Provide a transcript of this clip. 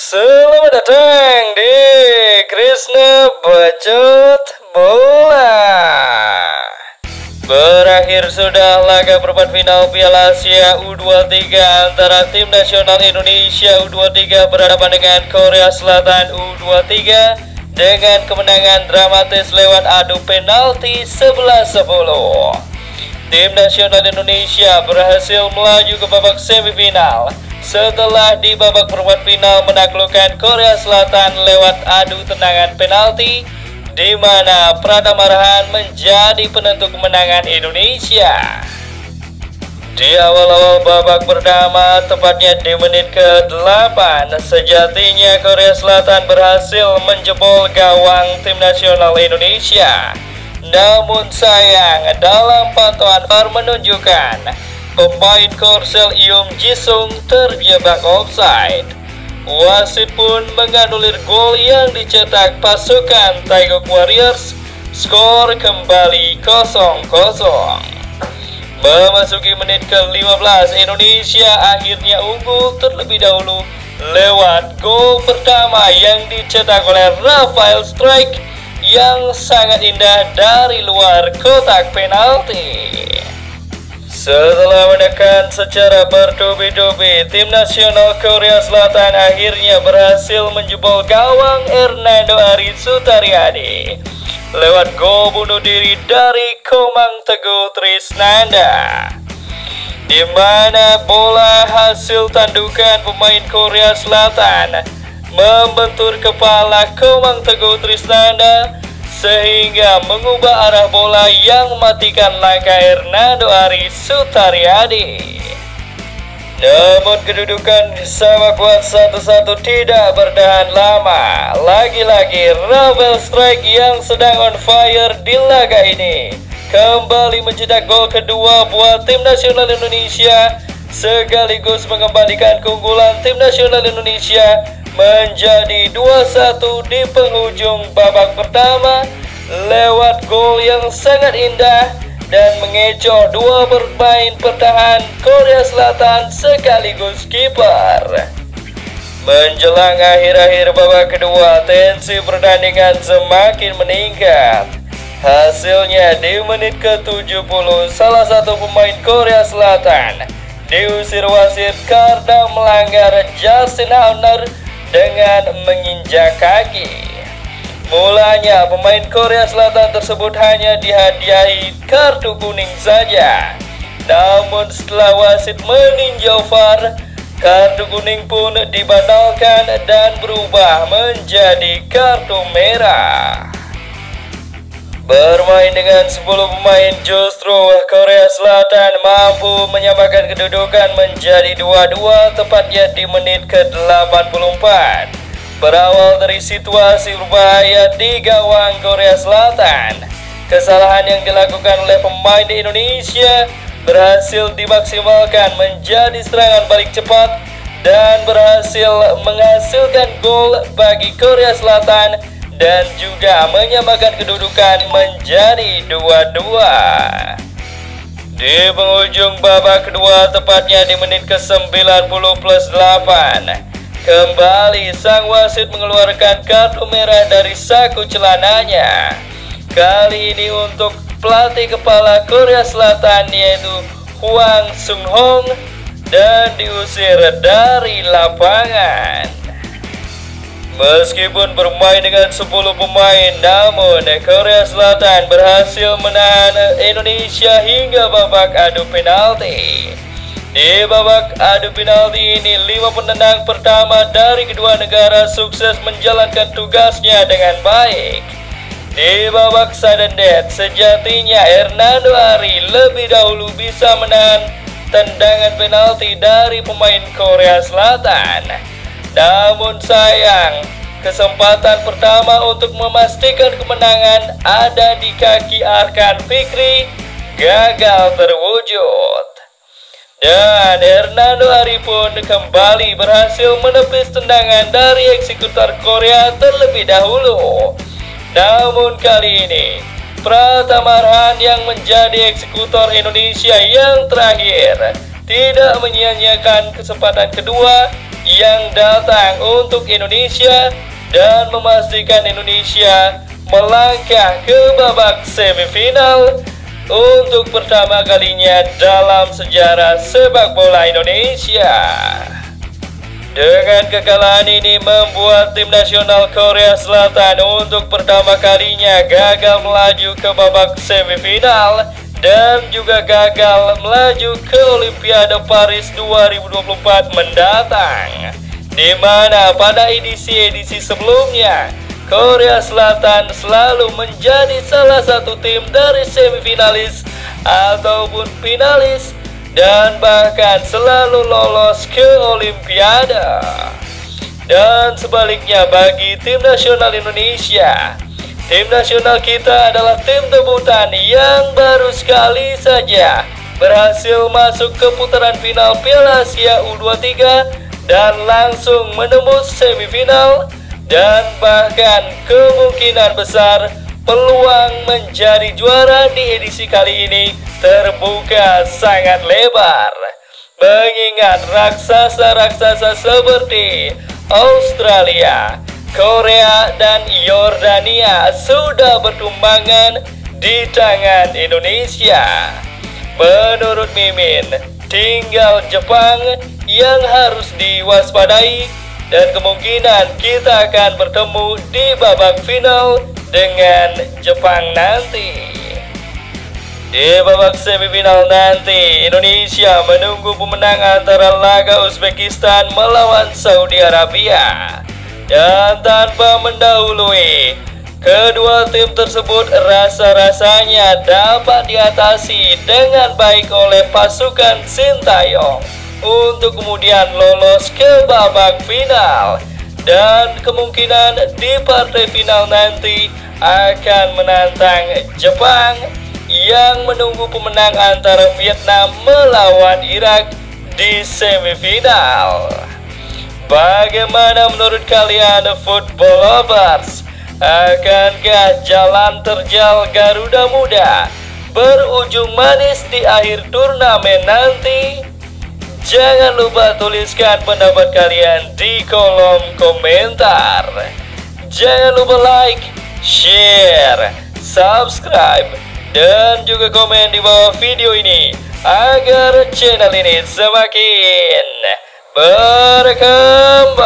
Selamat datang di Krishna Bacot Bola. Berakhir sudah laga perempat final Piala Asia U23 antara tim nasional Indonesia U23 berhadapan dengan Korea Selatan U23 dengan kemenangan dramatis lewat adu penalti 11-10. Tim nasional Indonesia berhasil melaju ke babak semifinal setelah di babak perempat final menaklukkan Korea Selatan lewat adu tendangan penalti, di mana Pratama Arhan menjadi penentu kemenangan Indonesia. Di awal-awal babak pertama, tepatnya di menit ke-8, sejatinya Korea Selatan berhasil menjebol gawang tim nasional Indonesia. Namun sayang, dalam pantauan VAR menunjukkan pemain Korsel Iom Jisung terjebak offside. Wasit pun menganulir gol yang dicetak pasukan Taeguk Warriors. Skor kembali 0-0. Memasuki menit ke-15, Indonesia akhirnya unggul terlebih dahulu lewat gol pertama yang dicetak oleh Rafael Strike yang sangat indah dari luar kotak penalti. Setelah menekan secara bertubi-tubi, tim nasional Korea Selatan akhirnya berhasil menjebol gawang Hernando Ari Sutariadi lewat gol bunuh diri dari Komang Teguh Trisnanda, di mana bola hasil tandukan pemain Korea Selatan membentur kepala Komang Teguh Trisnanda sehingga mengubah arah bola yang mematikan langkah Hernando Ari Sutariadi. Namun kedudukan sama kuat 1-1 tidak bertahan lama. Lagi-lagi Rafael Strike yang sedang on fire di laga ini kembali mencetak gol kedua buat tim nasional Indonesia, sekaligus mengembalikan keunggulan tim nasional Indonesia menjadi 2-1 di penghujung babak pertama lewat gol yang sangat indah dan mengecoh dua pemain pertahanan Korea Selatan sekaligus kiper. Menjelang akhir-akhir babak kedua, tensi pertandingan semakin meningkat. Hasilnya di menit ke-70, salah satu pemain Korea Selatan diusir wasit karena melanggar Justin Howner dengan menginjak kaki. Mulanya pemain Korea Selatan tersebut hanya dihadiahi kartu kuning saja. Namun setelah wasit meninjau VAR, kartu kuning pun dibatalkan dan berubah menjadi kartu merah. Bermain dengan 10 pemain, justru Korea Selatan mampu menyamakan kedudukan menjadi 2-2 tepatnya di menit ke-84. Berawal dari situasi berbahaya di gawang Korea Selatan, kesalahan yang dilakukan oleh pemain Indonesia berhasil dimaksimalkan menjadi serangan balik cepat dan berhasil menghasilkan gol bagi Korea Selatan dan juga menyamakan kedudukan menjadi 2-2. Di penghujung babak kedua, tepatnya di menit ke-90+8, kembali sang wasit mengeluarkan kartu merah dari saku celananya. Kali ini untuk pelatih kepala Korea Selatan, yaitu Hwang Sung-hong, dan diusir dari lapangan. Meskipun bermain dengan 10 pemain, namun Korea Selatan berhasil menahan Indonesia hingga babak adu penalti. Di babak adu penalti ini, 5 penendang pertama dari kedua negara sukses menjalankan tugasnya dengan baik. Di babak sudden death, sejatinya Hernando Ari lebih dahulu bisa menahan tendangan penalti dari pemain Korea Selatan. Namun sayang, kesempatan pertama untuk memastikan kemenangan ada di kaki Arkan Fikri gagal terwujud. Dan Hernando Ari pun kembali berhasil menepis tendangan dari eksekutor Korea terlebih dahulu. Namun kali ini Pratama Arhan yang menjadi eksekutor Indonesia yang terakhir tidak menyia-nyiakan kesempatan kedua yang datang untuk Indonesia dan memastikan Indonesia melangkah ke babak semifinal untuk pertama kalinya dalam sejarah sepak bola Indonesia. Dengan kekalahan ini membuat tim nasional Korea Selatan untuk pertama kalinya gagal melaju ke babak semifinal dan juga gagal melaju ke Olimpiade Paris 2024 mendatang, di mana pada edisi-edisi sebelumnya Korea Selatan selalu menjadi salah satu tim dari semifinalis ataupun finalis dan bahkan selalu lolos ke Olimpiade. Dan sebaliknya bagi tim nasional Indonesia, tim nasional kita adalah tim debutan yang baru sekali saja berhasil masuk ke putaran final Piala Asia U23 dan langsung menembus semifinal. Dan bahkan kemungkinan besar peluang menjadi juara di edisi kali ini terbuka sangat lebar, mengingat raksasa-raksasa seperti Australia, Korea, dan Yordania sudah bertumbangan di tangan Indonesia. Menurut Mimin, tinggal Jepang yang harus diwaspadai dan kemungkinan kita akan bertemu di babak final dengan Jepang nanti. Di babak semifinal nanti, Indonesia menunggu pemenang antara laga Uzbekistan melawan Saudi Arabia. Dan tanpa mendahului, kedua tim tersebut rasa-rasanya dapat diatasi dengan baik oleh pasukan Sintayong untuk kemudian lolos ke babak final. Dan kemungkinan di partai final nanti akan menantang Jepang yang menunggu pemenang antara Vietnam melawan Irak di semifinal. Bagaimana menurut kalian football lovers? Akankah jalan terjal Garuda Muda berujung manis di akhir turnamen nanti? Jangan lupa tuliskan pendapat kalian di kolom komentar. Jangan lupa like, share, subscribe, dan juga komen di bawah video ini agar channel ini semakin berkembang.